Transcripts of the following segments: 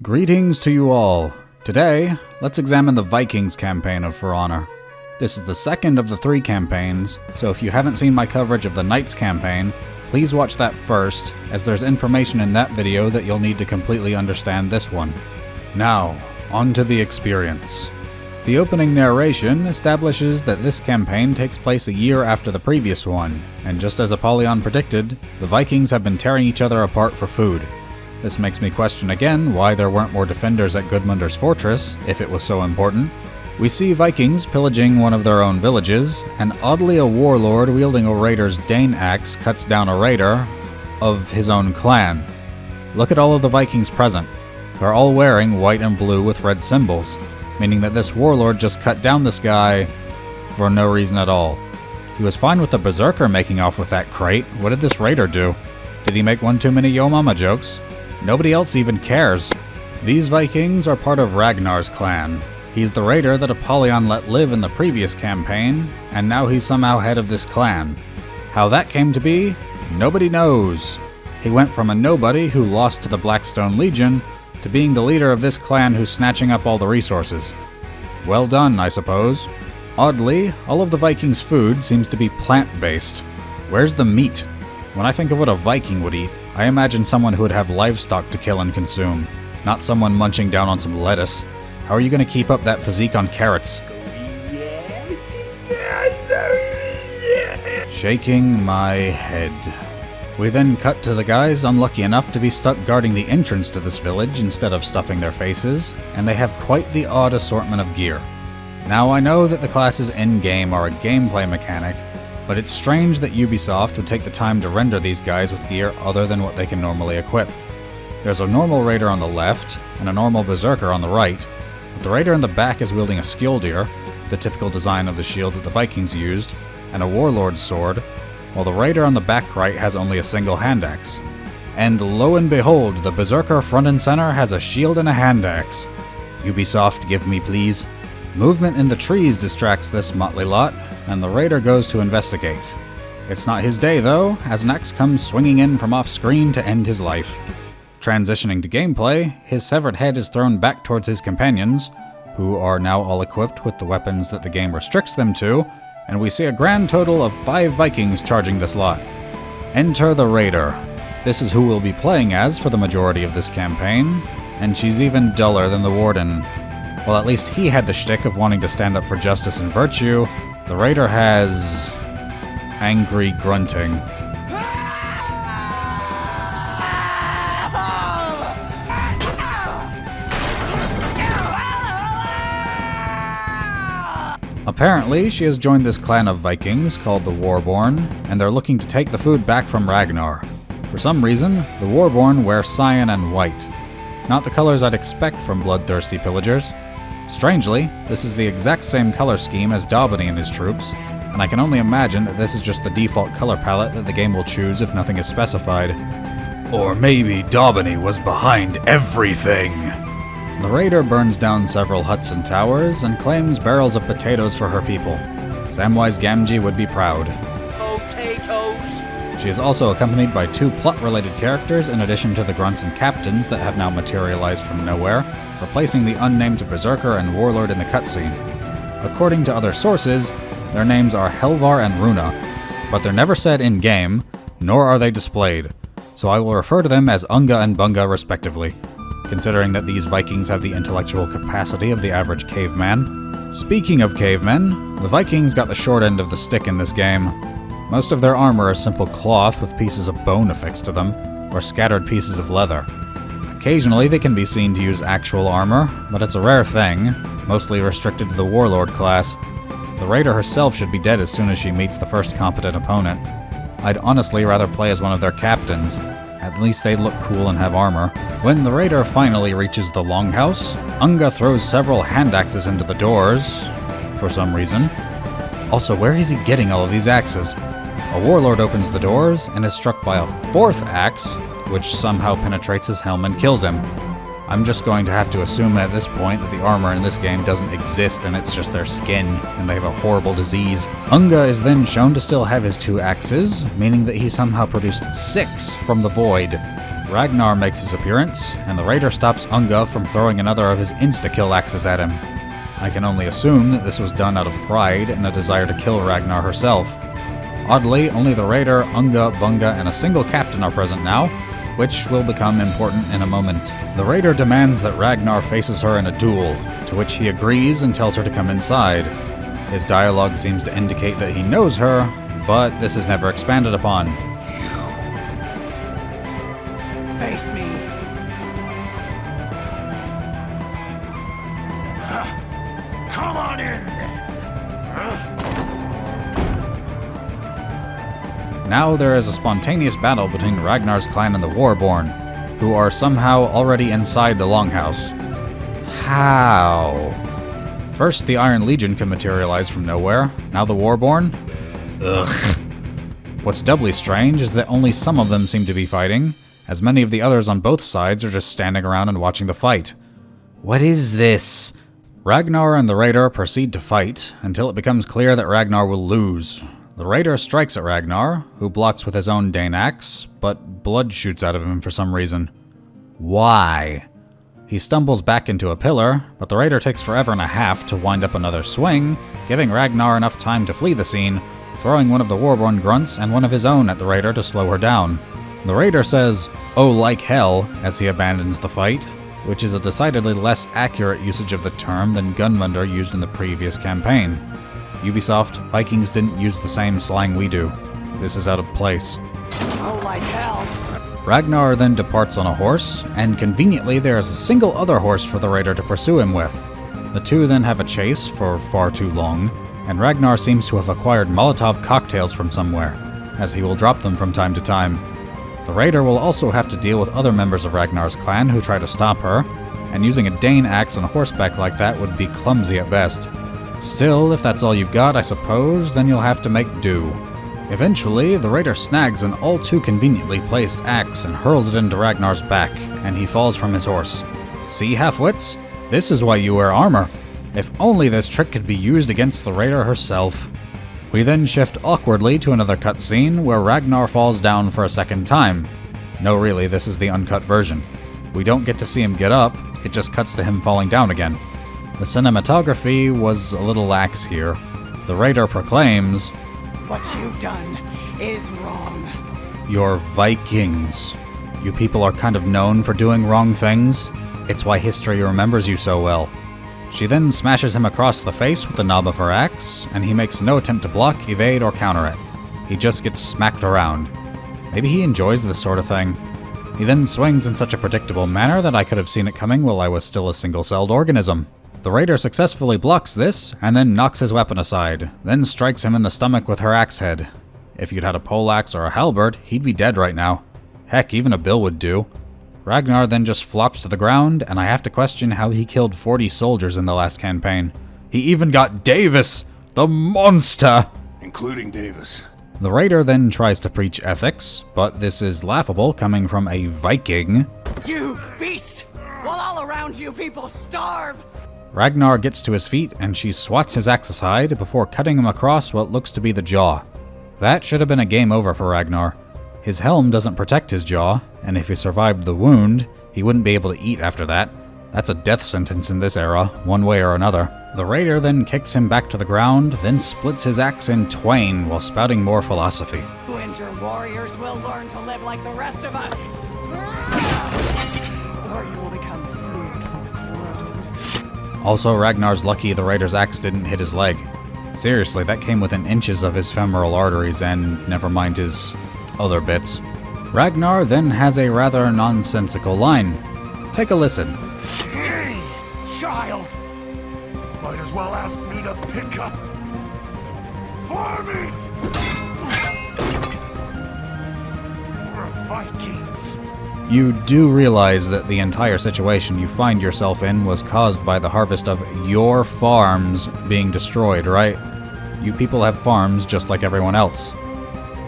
Greetings to you all. Today, let's examine the Vikings campaign of For Honor. This is the second of the 3 campaigns, so if you haven't seen my coverage of the Knights campaign, please watch that first, as there's information in that video that you'll need to completely understand this one. Now, on to the experience. The opening narration establishes that this campaign takes place a year after the previous one, and just as Apollyon predicted, the Vikings have been tearing each other apart for food. This makes me question again why there weren't more defenders at Gudmunder's fortress, if it was so important. We see Vikings pillaging one of their own villages, and oddly a warlord wielding a raider's Dane axe cuts down a raider of his own clan. Look at all of the Vikings present. They're all wearing white and blue with red symbols, meaning that this warlord just cut down this guy for no reason at all. He was fine with the berserker making off with that crate. What did this raider do? Did he make one too many yo mama jokes? Nobody else even cares. These Vikings are part of Ragnar's clan. He's the raider that Apollyon let live in the previous campaign, and now he's somehow head of this clan. How that came to be, nobody knows. He went from a nobody who lost to the Blackstone Legion to being the leader of this clan who's snatching up all the resources. Well done, I suppose. Oddly, all of the Vikings' food seems to be plant-based. Where's the meat? When I think of what a Viking would eat, I imagine someone who would have livestock to kill and consume, not someone munching down on some lettuce. How are you going to keep up that physique on carrots? Shaking my head. We then cut to the guys unlucky enough to be stuck guarding the entrance to this village instead of stuffing their faces, and they have quite the odd assortment of gear. Now I know that the classes in-game are a gameplay mechanic, but it's strange that Ubisoft would take the time to render these guys with gear other than what they can normally equip. There's a normal raider on the left, and a normal berserker on the right, but the raider in the back is wielding a skildir, the typical design of the shield that the Vikings used, and a warlord's sword, while the raider on the back right has only a single hand axe. And lo and behold, the berserker front and center has a shield and a hand axe. Ubisoft, give me please. Movement in the trees distracts this motley lot, and the raider goes to investigate. It's not his day though, as an axe comes swinging in from off-screen to end his life. Transitioning to gameplay, his severed head is thrown back towards his companions, who are now all equipped with the weapons that the game restricts them to, and we see a grand total of 5 Vikings charging this lot. Enter the raider. This is who we'll be playing as for the majority of this campaign, and she's even duller than the warden. Well, at least he had the shtick of wanting to stand up for justice and virtue. The raider has angry grunting. Apparently, she has joined this clan of Vikings called the Warborn, and they're looking to take the food back from Ragnar. For some reason, the Warborn wear cyan and white. Not the colors I'd expect from bloodthirsty pillagers. Strangely, this is the exact same color scheme as Daubeny and his troops, and I can only imagine that this is just the default color palette that the game will choose if nothing is specified. Or maybe Daubeny was behind everything! The raider burns down several huts and towers, and claims barrels of potatoes for her people. Samwise Gamgee would be proud. Potatoes! She is also accompanied by 2 plot-related characters in addition to the grunts and captains that have now materialized from nowhere, replacing the unnamed berserker and warlord in the cutscene. According to other sources, their names are Helvar and Runa, but they're never said in-game, nor are they displayed, so I will refer to them as Unga and Bunga respectively, considering that these Vikings have the intellectual capacity of the average caveman. Speaking of cavemen, the Vikings got the short end of the stick in this game. Most of their armor is simple cloth with pieces of bone affixed to them, or scattered pieces of leather. Occasionally they can be seen to use actual armor, but it's a rare thing, mostly restricted to the warlord class. The raider herself should be dead as soon as she meets the first competent opponent. I'd honestly rather play as one of their captains. At least they look cool and have armor. When the raider finally reaches the longhouse, Unga throws several hand axes into the doors, for some reason. Also, where is he getting all of these axes? A warlord opens the doors and is struck by a 4th axe, which somehow penetrates his helm and kills him. I'm just going to have to assume at this point that the armor in this game doesn't exist and it's just their skin, and they have a horrible disease. Unga is then shown to still have his 2 axes, meaning that he somehow produced 6 from the void. Ragnar makes his appearance, and the raider stops Unga from throwing another of his insta-kill axes at him. I can only assume that this was done out of pride and a desire to kill Ragnar herself. Oddly, only the raider, Unga, Bunga, and a single captain are present now, which will become important in a moment. The raider demands that Ragnar faces her in a duel, to which he agrees and tells her to come inside. His dialogue seems to indicate that he knows her, but this is never expanded upon. Face me. Come on in then. Now there is a spontaneous battle between Ragnar's clan and the Warborn, who are somehow already inside the Longhouse. How? First, the Iron Legion can materialize from nowhere, now the Warborn? Ugh. What's doubly strange is that only some of them seem to be fighting, as many of the others on both sides are just standing around and watching the fight. What is this? Ragnar and the raider proceed to fight, until it becomes clear that Ragnar will lose. The raider strikes at Ragnar, who blocks with his own Dane axe, but blood shoots out of him for some reason. Why? He stumbles back into a pillar, but the raider takes forever and a half to wind up another swing, giving Ragnar enough time to flee the scene, throwing one of the Warborn grunts and one of his own at the raider to slow her down. The raider says, "Oh, like hell," as he abandons the fight, which is a decidedly less accurate usage of the term than Gunmundur used in the previous campaign. Ubisoft, Vikings didn't use the same slang we do. This is out of place. Oh, like hell. Ragnar then departs on a horse, and conveniently there is a single other horse for the raider to pursue him with. The two then have a chase for far too long, and Ragnar seems to have acquired Molotov cocktails from somewhere, as he will drop them from time to time. The raider will also have to deal with other members of Ragnar's clan who try to stop her, and using a Dane axe on horseback like that would be clumsy at best. Still, if that's all you've got, I suppose, then you'll have to make do. Eventually, the raider snags an all too conveniently placed axe and hurls it into Ragnar's back, and he falls from his horse. See, halfwits? This is why you wear armor. If only this trick could be used against the raider herself. We then shift awkwardly to another cutscene where Ragnar falls down for a second time. No, really, this is the uncut version. We don't get to see him get up, it just cuts to him falling down again. The cinematography was a little lax here. The raider proclaims, What you've done is wrong. "You're Vikings. You people are kind of known for doing wrong things. It's why history remembers you so well." She then smashes him across the face with the knob of her axe, and he makes no attempt to block, evade, or counter it. He just gets smacked around. Maybe he enjoys this sort of thing. He then swings in such a predictable manner that I could have seen it coming while I was still a single-celled organism. The raider successfully blocks this, and then knocks his weapon aside, then strikes him in the stomach with her axe head. If you'd had a poleaxe or a halberd, he'd be dead right now. Heck, even a bill would do. Ragnar then just flops to the ground, and I have to question how he killed 40 soldiers in the last campaign. He even got Davis, the monster! Including Davis. The raider then tries to preach ethics, but this is laughable coming from a Viking. You feast, while all around you people starve! Ragnar gets to his feet, and she swats his axe aside before cutting him across what looks to be the jaw. That should have been a game over for Ragnar. His helm doesn't protect his jaw, and if he survived the wound, he wouldn't be able to eat after that. That's a death sentence in this era, one way or another. The raider then kicks him back to the ground, then splits his axe in twain while spouting more philosophy. You and your warriors will learn to live like the rest of us! Or you will become food for crows. Also, Ragnar's lucky the raider's axe didn't hit his leg. Seriously, that came within inches of his femoral arteries, and never mind his other bits. Ragnar then has a rather nonsensical line. Take a listen. Hey, child! Might as well ask me to pick up farming! We're Vikings. You do realize that the entire situation you find yourself in was caused by the harvest of your farms being destroyed, right? You people have farms just like everyone else.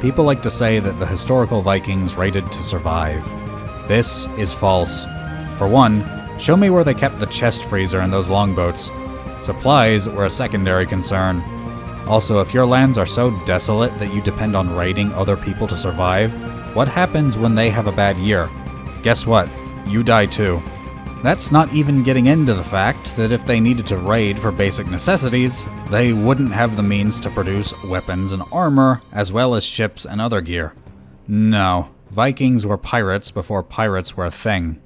People like to say that the historical Vikings raided to survive. This is false. For one, show me where they kept the chest freezer in those longboats. Supplies were a secondary concern. Also, if your lands are so desolate that you depend on raiding other people to survive, what happens when they have a bad year? guess what? You die too. That's not even getting into the fact that if they needed to raid for basic necessities, they wouldn't have the means to produce weapons and armor, as well as ships and other gear. No, Vikings were pirates before pirates were a thing.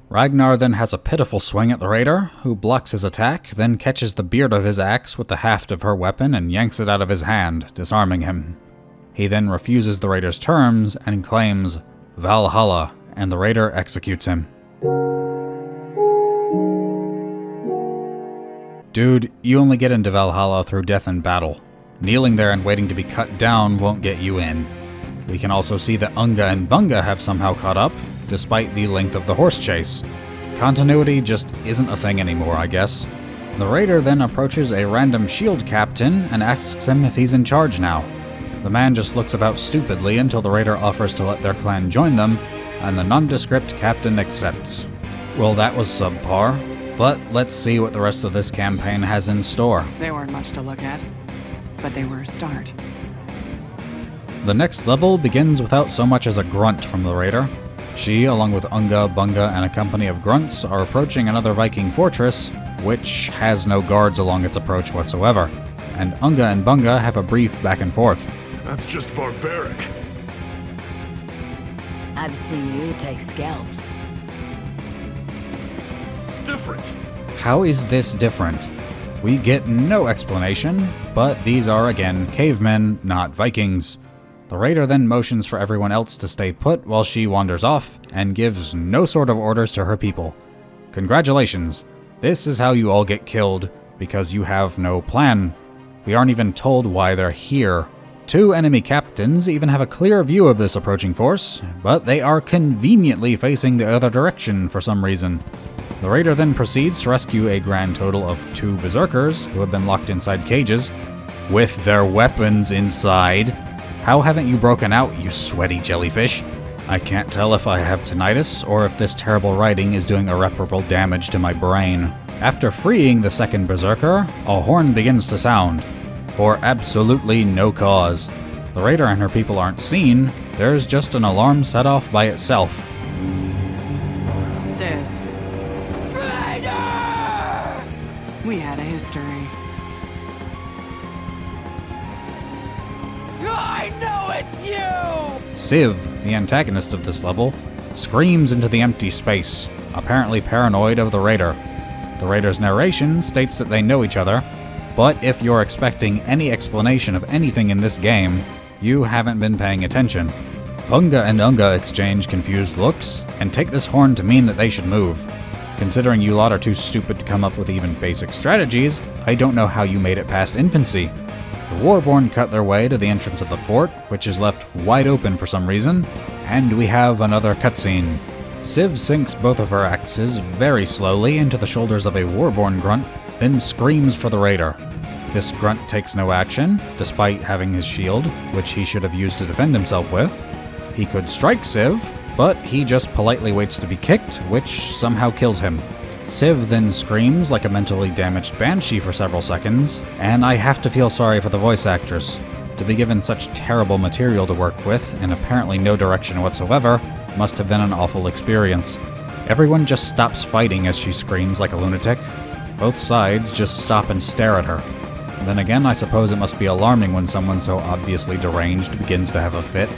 Ragnar then has a pitiful swing at the raider, who blocks his attack, then catches the beard of his axe with the haft of her weapon and yanks it out of his hand, disarming him. He then refuses the raider's terms and claims Valhalla, and the raider executes him. Dude, you only get into Valhalla through death in battle. Kneeling there and waiting to be cut down won't get you in. We can also see that Unga and Bunga have somehow caught up, despite the length of the horse chase. Continuity just isn't a thing anymore, I guess. The raider then approaches a random shield captain and asks him if he's in charge now. The man just looks about stupidly until the raider offers to let their clan join them, and the nondescript captain accepts. Well, that was subpar. But let's see what the rest of this campaign has in store. They weren't much to look at, but they were a start. The next level begins without so much as a grunt from the raider. She, along with Unga, Bunga, and a company of grunts, are approaching another Viking fortress, which has no guards along its approach whatsoever. And Unga and Bunga have a brief back and forth. That's just barbaric. I've seen you take scalps. It's different. How is this different? We get no explanation, but these are again cavemen, not Vikings. The raider then motions for everyone else to stay put while she wanders off, and gives no sort of orders to her people. Congratulations, this is how you all get killed, because you have no plan. We aren't even told why they're here. Two enemy captains even have a clear view of this approaching force, but they are conveniently facing the other direction for some reason. The raider then proceeds to rescue a grand total of 2 berserkers who have been locked inside cages, with their weapons inside. How haven't you broken out, you sweaty jellyfish? I can't tell if I have tinnitus or if this terrible writing is doing irreparable damage to my brain. After freeing the second berserker, a horn begins to sound, for absolutely no cause. The raider and her people aren't seen, there's just an alarm set off by itself. Civ. We had a history. I know it's you! Civ, the antagonist of this level, screams into the empty space, apparently paranoid of the raider. The raider's narration states that they know each other, but if you're expecting any explanation of anything in this game, you haven't been paying attention. Bunga and Unga exchange confused looks, and take this horn to mean that they should move. Considering you lot are too stupid to come up with even basic strategies, I don't know how you made it past infancy. The Warborn cut their way to the entrance of the fort, which is left wide open for some reason, and we have another cutscene. Civ sinks both of her axes very slowly into the shoulders of a Warborn grunt, then screams for the raider. This grunt takes no action, despite having his shield, which he should have used to defend himself with. He could strike Civ, but he just politely waits to be kicked, which somehow kills him. Civ then screams like a mentally damaged banshee for several seconds, and I have to feel sorry for the voice actress. To be given such terrible material to work with, and apparently no direction whatsoever, must have been an awful experience. Everyone just stops fighting as she screams like a lunatic. Both sides just stop and stare at her. Then again, I suppose it must be alarming when someone so obviously deranged begins to have a fit.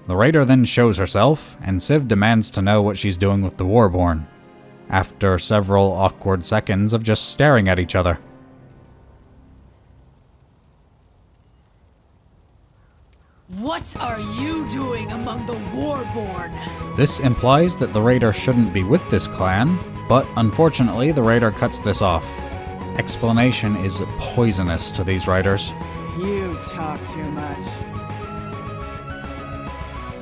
The raider then shows herself, and Civ demands to know what she's doing with the Warborn, after several awkward seconds of just staring at each other. What are you doing among the Warborn? This implies that the raider shouldn't be with this clan, but unfortunately the raider cuts this off. Explanation is poisonous to these writers. You talk too much.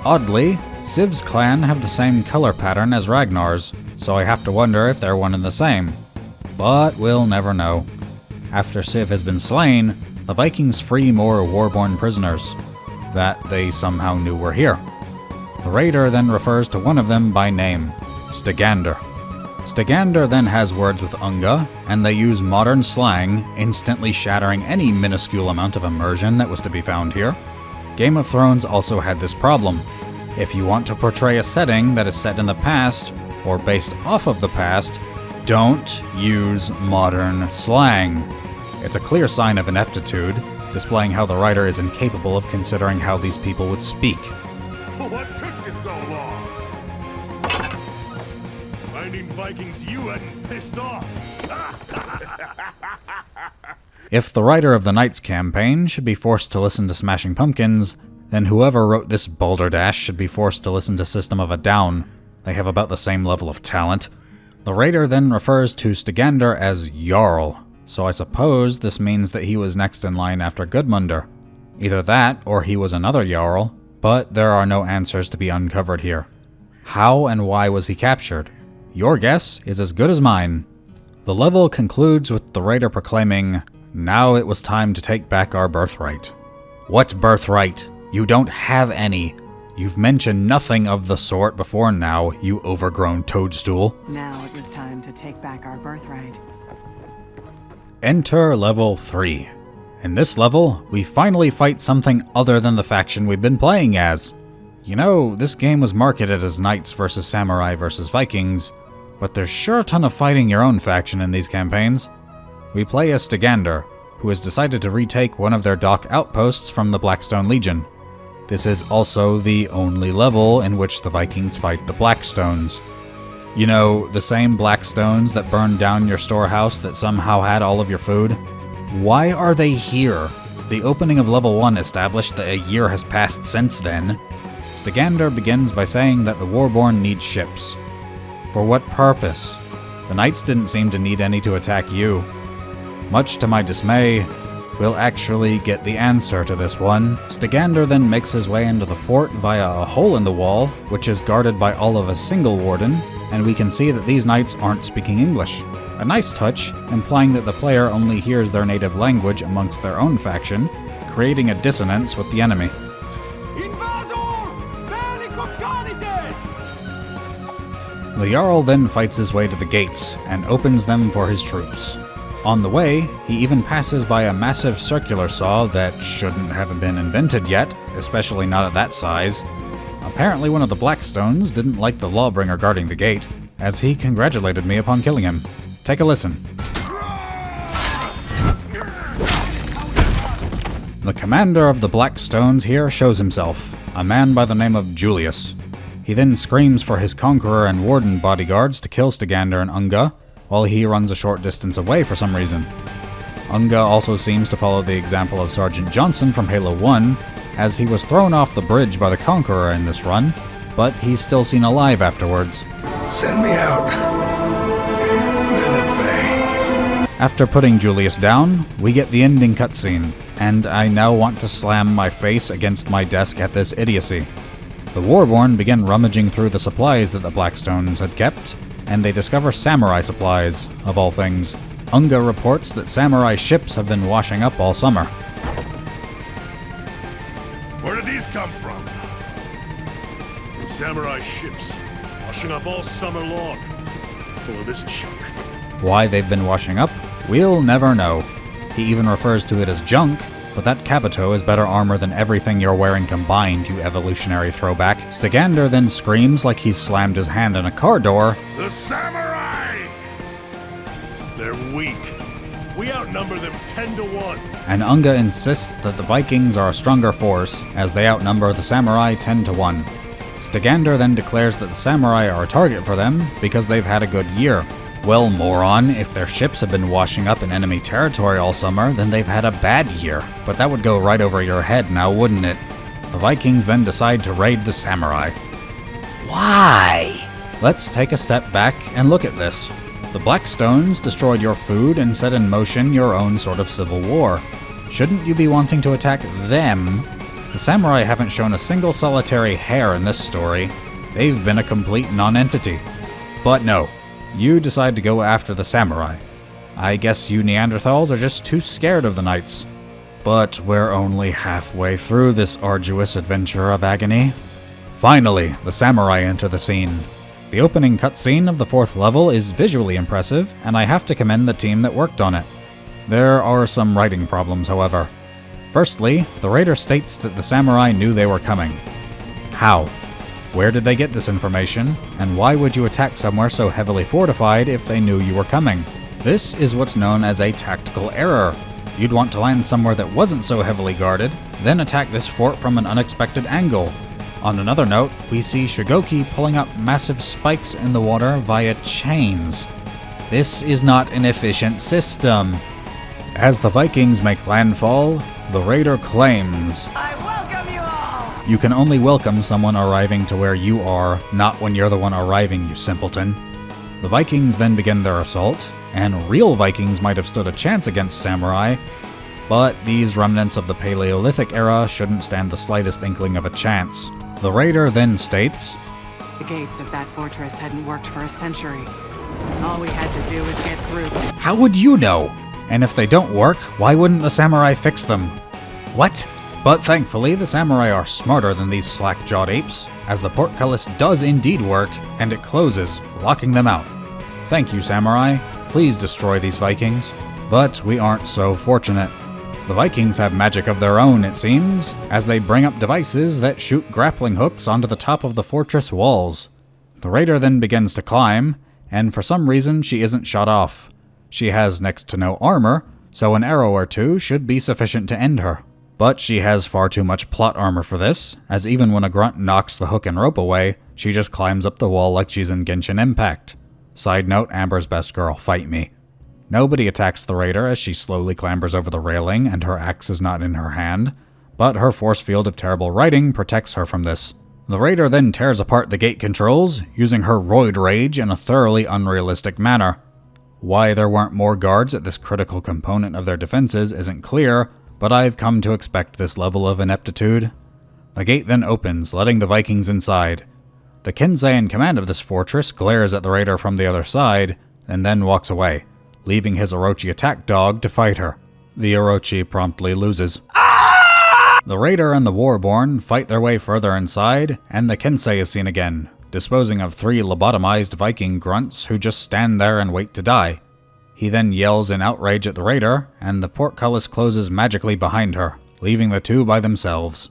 Oddly, Civ's clan have the same color pattern as Ragnar's, so I have to wonder if they're one and the same. But we'll never know. After Civ has been slain, the Vikings free more Warborn prisoners that they somehow knew were here. The raider then refers to one of them by name, Stygander. Stygander then has words with Unga, and they use modern slang, instantly shattering any minuscule amount of immersion that was to be found here. Game of Thrones also had this problem. If you want to portray a setting that is set in the past, or based off of the past, don't use modern slang. It's a clear sign of ineptitude, displaying how the writer is incapable of considering how these people would speak. What took you so long? Finding Vikings you hadn't pissed off. If the writer of the Knights campaign should be forced to listen to Smashing Pumpkins, then whoever wrote this Balderdash should be forced to listen to System of a Down. They have about the same level of talent. The raider then refers to Stygander as Jarl, so I suppose this means that he was next in line after Gudmundr. Either that, or he was another Jarl, but there are no answers to be uncovered here. How and why was he captured? Your guess is as good as mine. The level concludes with the raider proclaiming, "Now it was time to take back our birthright." What birthright? You don't have any. You've mentioned nothing of the sort before now, you overgrown toadstool. Now it was time to take back our birthright. Enter level 3. In this level, we finally fight something other than the faction we've been playing as. You know, this game was marketed as Knights versus Samurai versus Vikings, but there's sure a ton of fighting your own faction in these campaigns. We play as Stygander, who has decided to retake one of their dock outposts from the Blackstone Legion. This is also the only level in which the Vikings fight the Blackstones. You know, the same Blackstones that burned down your storehouse that somehow had all of your food? Why are they here? The opening of level 1 established that a year has passed since then. Stygander begins by saying that the Warborn need ships. For what purpose? The Knights didn't seem to need any to attack you. Much to my dismay, we'll actually get the answer to this one. Stygander then makes his way into the fort via a hole in the wall, which is guarded by all of a single warden, and we can see that these knights aren't speaking English. A nice touch, implying that the player only hears their native language amongst their own faction, creating a dissonance with the enemy. The Jarl then fights his way to the gates, and opens them for his troops. On the way, he even passes by a massive circular saw that shouldn't have been invented yet, especially not at that size. Apparently one of the Blackstones didn't like the lawbringer guarding the gate, as he congratulated me upon killing him. Take a listen. The commander of the Blackstones here shows himself, a man by the name of Julius. He then screams for his conqueror and warden bodyguards to kill Stygander and Unga, while he runs a short distance away for some reason. Unga also seems to follow the example of Sergeant Johnson from Halo 1, as he was thrown off the bridge by the Conqueror in this run, but he's still seen alive afterwards. Send me out with a bang. After putting Julius down, we get the ending cutscene, and I now want to slam my face against my desk at this idiocy. The Warborn begin rummaging through the supplies that the Blackstones had kept, and they discover samurai supplies, of all things. Unga reports that samurai ships have been washing up all summer. Where did these come from? Samurai ships, washing up all summer long, full of this junk. Why they've been washing up, we'll never know. He even refers to it as junk, but that Kabuto is better armor than everything you're wearing combined, you evolutionary throwback. Stygander then screams like he's slammed his hand in a car door. The samurai! They're weak. We outnumber them 10 to 1. And Unga insists that the Vikings are a stronger force, as they outnumber the samurai 10 to 1. Stygander then declares that the samurai are a target for them because they've had a good year. Well, moron, if their ships have been washing up in enemy territory all summer, then they've had a bad year. But that would go right over your head now, wouldn't it? The Vikings then decide to raid the samurai. Why? Let's take a step back and look at this. The Blackstones destroyed your food and set in motion your own sort of civil war. Shouldn't you be wanting to attack them? The samurai haven't shown a single solitary hair in this story. They've been a complete non-entity. But no. You decide to go after the samurai. I guess you Neanderthals are just too scared of the knights. But we're only halfway through this arduous adventure of agony. Finally, the samurai enter the scene. The opening cutscene of the 4th level is visually impressive, and I have to commend the team that worked on it. There are some writing problems, however. Firstly, the raider states that the samurai knew they were coming. How? Where did they get this information, and why would you attack somewhere so heavily fortified if they knew you were coming? This is what's known as a tactical error. You'd want to land somewhere that wasn't so heavily guarded, then attack this fort from an unexpected angle. On another note, we see Shigoki pulling up massive spikes in the water via chains. This is not an efficient system. As the Vikings make landfall, the raider claims, "I welcome you all!" You can only welcome someone arriving to where you are, not when you're the one arriving, you simpleton. The Vikings then begin their assault, and real Vikings might have stood a chance against samurai, but these remnants of the Paleolithic era shouldn't stand the slightest inkling of a chance. The raider then states, The gates of that fortress hadn't worked for a century. All we had to do was get through them. "How would you know? And if they don't work, why wouldn't the samurai fix them?" What? But thankfully, the samurai are smarter than these slack-jawed apes, as the portcullis does indeed work, and it closes, locking them out. Thank you, samurai. Please destroy these Vikings. But we aren't so fortunate. The Vikings have magic of their own, it seems, as they bring up devices that shoot grappling hooks onto the top of the fortress walls. The raider then begins to climb, and for some reason she isn't shot off. She has next to no armor, so an arrow or two should be sufficient to end her. But she has far too much plot armor for this, as even when a grunt knocks the hook and rope away, she just climbs up the wall like she's in Genshin Impact. Side note, Amber's best girl, fight me. Nobody attacks the raider as she slowly clambers over the railing and her axe is not in her hand, but her force field of terrible writing protects her from this. The raider then tears apart the gate controls, using her roid rage in a thoroughly unrealistic manner. Why there weren't more guards at this critical component of their defenses isn't clear, but I've come to expect this level of ineptitude. The gate then opens, letting the Vikings inside. The Kensei in command of this fortress glares at the raider from the other side, and then walks away, leaving his Orochi attack dog to fight her. The Orochi promptly loses. The raider and the Warborn fight their way further inside, and the Kensei is seen again, disposing of 3 lobotomized Viking grunts who just stand there and wait to die. He then yells in outrage at the raider, and the portcullis closes magically behind her, leaving the two by themselves.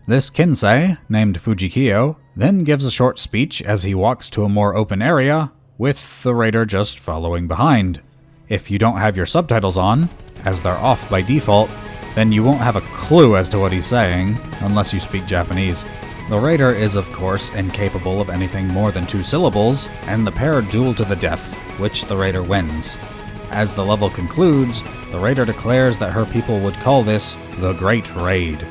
This Kensei, named Fujikyo, then gives a short speech as he walks to a more open area, with the raider just following behind. If you don't have your subtitles on, as they're off by default, then you won't have a clue as to what he's saying, unless you speak Japanese. The raider is of course incapable of anything more than 2 syllables, and the pair duel to the death, which the raider wins. As the level concludes, the raider declares that her people would call this the Great Raid.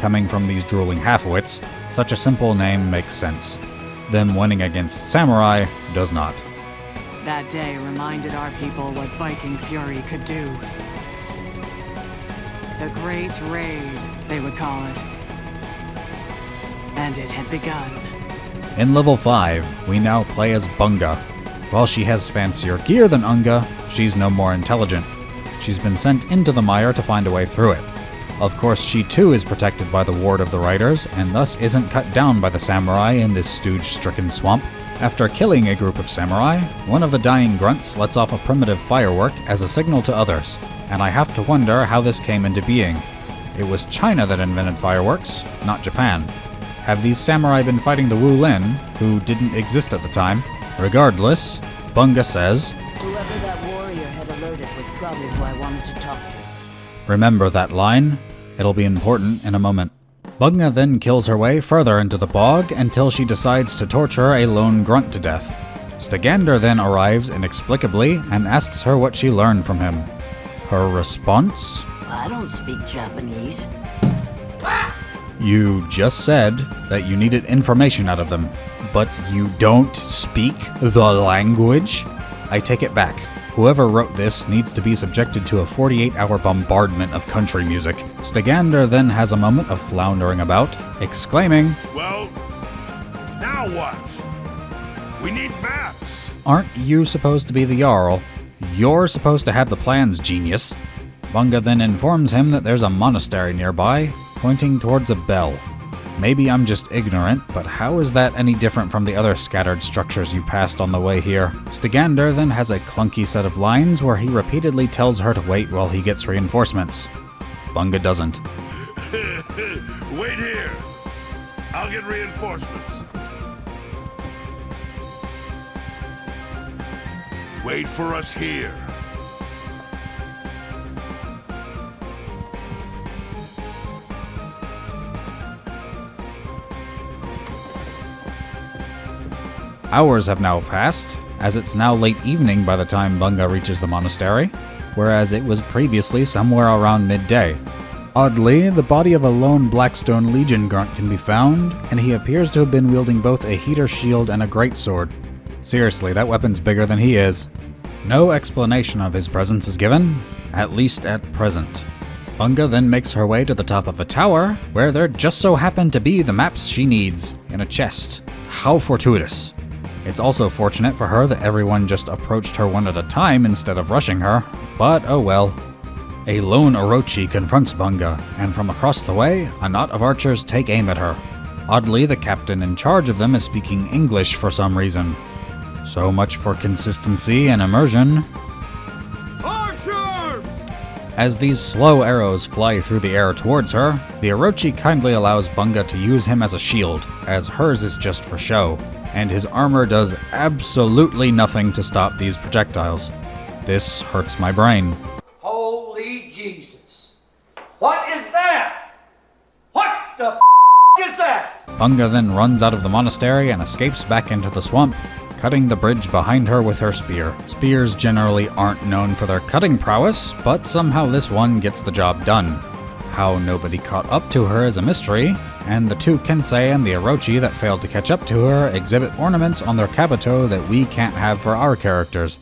Coming from these drooling half-wits, such a simple name makes sense. Them winning against samurai does not. That day reminded our people what Viking fury could do. The Great Raid, they would call it. And it had begun. In level 5, we now play as Bunga. While she has fancier gear than Unga, she's no more intelligent. She's been sent into the mire to find a way through it. Of course, she too is protected by the ward of the riders, and thus isn't cut down by the samurai in this stooge-stricken swamp. After killing a group of samurai, one of the dying grunts lets off a primitive firework as a signal to others, and I have to wonder how this came into being. It was China that invented fireworks, not Japan. Have these samurai been fighting the Wu Lin, who didn't exist at the time? Regardless, Bunga says, Whoever that warrior had alerted was probably who I wanted to talk to. remember that line. It'll be important in a moment. Bunga then kills her way further into the bog until she decides to torture a lone grunt to death. Stagander then arrives inexplicably and asks her what she learned from him. Her response? I don't speak Japanese. You just said that you needed information out of them, but you don't speak the language? I take it back. Whoever wrote this needs to be subjected to a 48-hour bombardment of country music. Stagander then has a moment of floundering about, exclaiming, Well, now what? We need maps. "Aren't you supposed to be the Jarl? You're supposed to have the plans, genius." Bunga then informs him that there's a monastery nearby, pointing towards a bell. Maybe I'm just ignorant, but how is that any different from the other scattered structures you passed on the way here? Stygander then has a clunky set of lines where he repeatedly tells her to wait while he gets reinforcements. Bunga doesn't. Wait here. I'll get reinforcements. Wait for us here. Hours have now passed, as it's now late evening by the time Bunga reaches the monastery, whereas it was previously somewhere around midday. Oddly, the body of a lone Blackstone Legion grunt can be found, and he appears to have been wielding both a heater shield and a greatsword. Seriously, that weapon's bigger than he is. No explanation of his presence is given, at least at present. Bunga then makes her way to the top of a tower, where there just so happen to be the maps she needs, in a chest. How fortuitous. It's also fortunate for her that everyone just approached her one at a time instead of rushing her, but oh well. A lone Orochi confronts Bunga, and from across the way, a knot of archers take aim at her. Oddly, the captain in charge of them is speaking English for some reason. So much for consistency and immersion. Archers! As these slow arrows fly through the air towards her, the Orochi kindly allows Bunga to use him as a shield, as hers is just for show, and his armor does absolutely nothing to stop these projectiles. This hurts my brain. Holy Jesus. What is that? What the is that? Bunga then runs out of the monastery and escapes back into the swamp, cutting the bridge behind her with her spear. Spears generally aren't known for their cutting prowess, but somehow this one gets the job done. How nobody caught up to her is a mystery, and the two Kensei and the Orochi that failed to catch up to her exhibit ornaments on their kabuto that we can't have for our characters.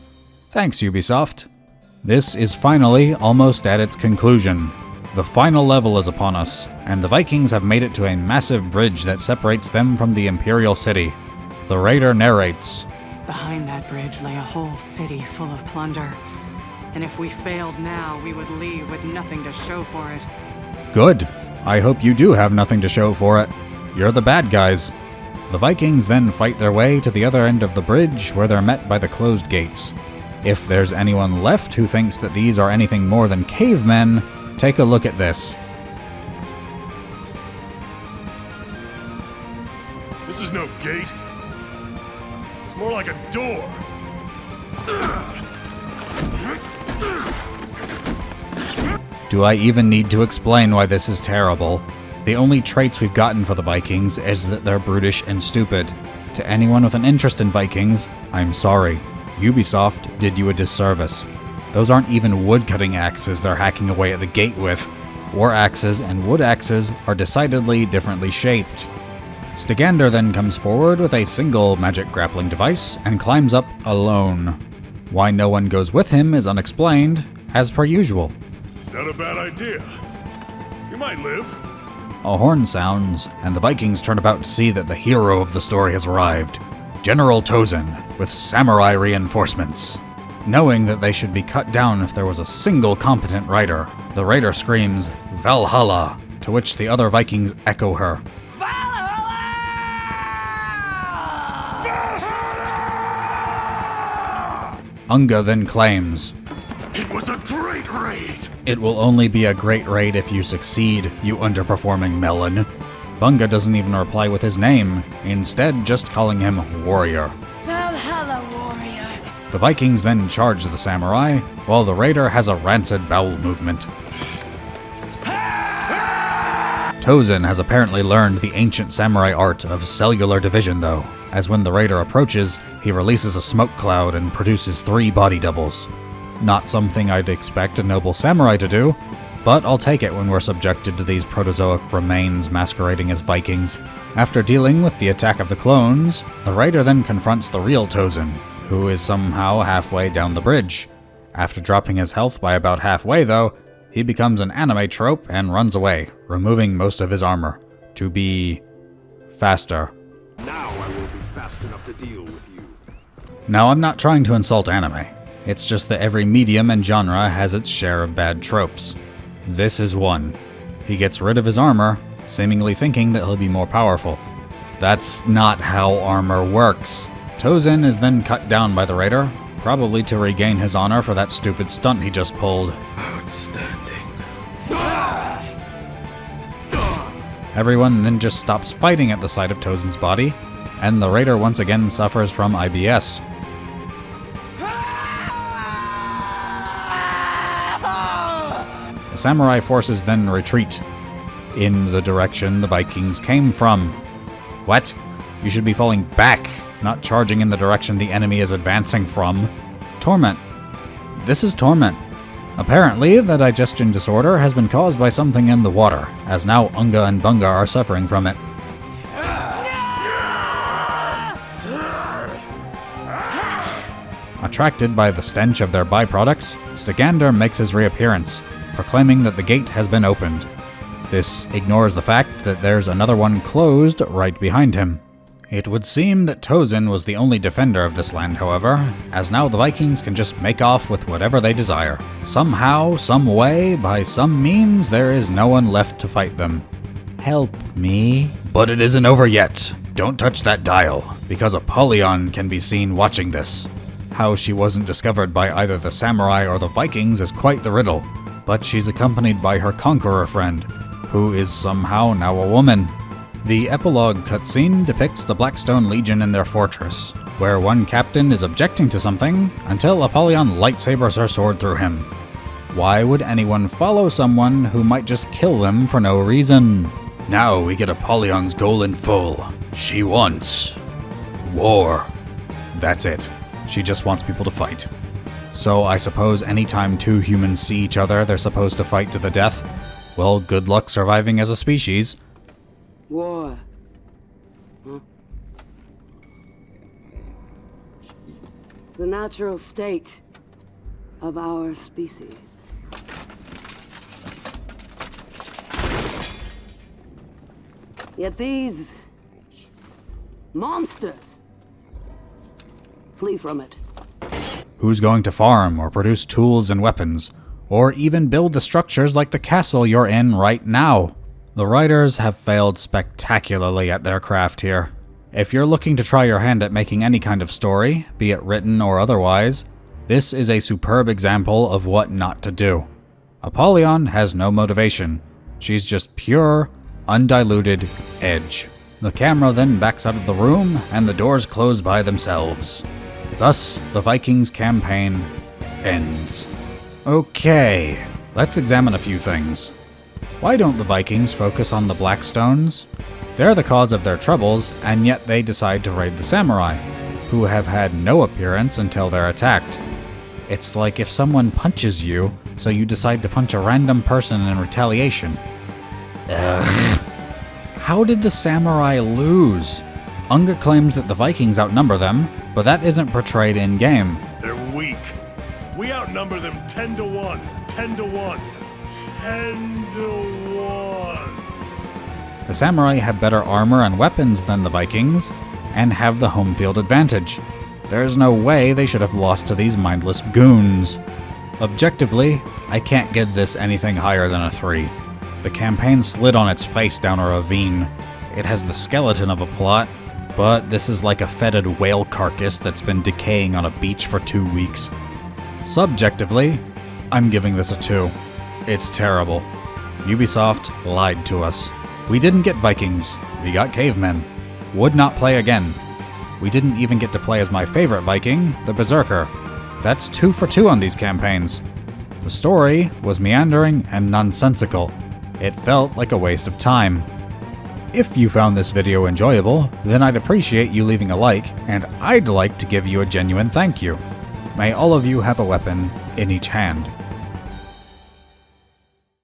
Thanks, Ubisoft. This is finally almost at its conclusion. The final level is upon us, and the Vikings have made it to a massive bridge that separates them from the Imperial City. The Raider narrates, Behind that bridge lay a whole city full of plunder. And if we failed now, we would leave with nothing to show for it. Good. I hope you do have nothing to show for it. You're the bad guys. The Vikings then fight their way to the other end of the bridge, where they're met by the closed gates. If there's anyone left who thinks that these are anything more than cavemen, take a look at this. This is no gate. It's more like a door. Do I even need to explain why this is terrible? The only traits we've gotten for the Vikings is that they're brutish and stupid. To anyone with an interest in Vikings, I'm sorry. Ubisoft did you a disservice. Those aren't even wood-cutting axes they're hacking away at the gate with. War axes and wood axes are decidedly differently shaped. Stygander then comes forward with a single magic grappling device and climbs up alone. Why no one goes with him is unexplained, as per usual. It's not a bad idea. You might live. A horn sounds, and the Vikings turn about to see that the hero of the story has arrived. General Tozen, with samurai reinforcements. Knowing that they should be cut down if there was a single competent rider, the raider screams, Valhalla, to which the other Vikings echo her. Unga then claims, It was a great raid. It will only be a great raid if you succeed, you underperforming melon. Bunga doesn't even reply with his name, instead just calling him Warrior. Valhalla, warrior. The Vikings then charge the samurai, while the raider has a rancid bowel movement. Tozen has apparently learned the ancient samurai art of cellular division though, as when the raider approaches, he releases a smoke cloud and produces 3 body doubles. Not something I'd expect a noble samurai to do, but I'll take it when we're subjected to these protozoic remains masquerading as Vikings. After dealing with the attack of the clones, the raider then confronts the real Tozen, who is somehow halfway down the bridge. After dropping his health by about halfway though, he becomes an anime trope and runs away, removing most of his armor, to be faster. Now I will be fast enough to deal with you. Now I'm not trying to insult anime. It's just that every medium and genre has its share of bad tropes. This is one. He gets rid of his armor, seemingly thinking that he'll be more powerful. That's not how armor works. Tozin is then cut down by the raider, probably to regain his honor for that stupid stunt he just pulled. Outstanding. Everyone then just stops fighting at the sight of Tozin's body, and the raider once again suffers from IBS. The samurai forces then retreat in the direction the Vikings came from. What? You should be falling back, not charging in the direction the enemy is advancing from. Torment. This is torment. Apparently, the digestion disorder has been caused by something in the water, as now Unga and Bunga are suffering from it. Attracted by the stench of their byproducts, Stygander makes his reappearance, proclaiming that the gate has been opened. This ignores the fact that there's another one closed right behind him. It would seem that Tozin was the only defender of this land, however, as now the Vikings can just make off with whatever they desire. Somehow, some way, by some means, there is no one left to fight them. Help me. But it isn't over yet. Don't touch that dial, because Apollyon can be seen watching this. How she wasn't discovered by either the samurai or the Vikings is quite the riddle, but she's accompanied by her conqueror friend, who is somehow now a woman. The epilogue cutscene depicts the Blackstone Legion in their fortress, where one captain is objecting to something until Apollyon lightsabers her sword through him. Why would anyone follow someone who might just kill them for no reason? Now we get Apollyon's goal in full. She wants war. That's it. She just wants people to fight. So I suppose anytime two humans see each other, they're supposed to fight to the death? Well, good luck surviving as a species. War. Huh? The natural state of our species. Yet these monsters flee from it. Who's going to farm or produce tools and weapons, or even build the structures like the castle you're in right now? The writers have failed spectacularly at their craft here. If you're looking to try your hand at making any kind of story, be it written or otherwise, this is a superb example of what not to do. Apollyon has no motivation. She's just pure, undiluted edge. The camera then backs out of the room, and the doors close by themselves. Thus, the Vikings campaign ends. Okay, let's examine a few things. Why don't the Vikings focus on the Blackstones? They're the cause of their troubles, and yet they decide to raid the samurai, who have had no appearance until they're attacked. It's like if someone punches you, so you decide to punch a random person in retaliation. Ugh. How did the samurai lose? Unga claims that the Vikings outnumber them, but that isn't portrayed in-game. They're weak. We outnumber them 10 to 1. 10 to 1. 10 to 1. The samurai have better armor and weapons than the Vikings, and have the home field advantage. There's no way they should have lost to these mindless goons. Objectively, I can't give this anything higher than a 3. The campaign slid on its face down a ravine. It has the skeleton of a plot, but this is like a fetid whale carcass that's been decaying on a beach for 2 weeks. Subjectively, I'm giving this a 2. It's terrible. Ubisoft lied to us. We didn't get Vikings, we got cavemen. Would not play again. We didn't even get to play as my favorite Viking, the Berserker. That's 2 for 2 on these campaigns. The story was meandering and nonsensical. It felt like a waste of time. If you found this video enjoyable, then I'd appreciate you leaving a like, and I'd like to give you a genuine thank you. May all of you have a weapon in each hand.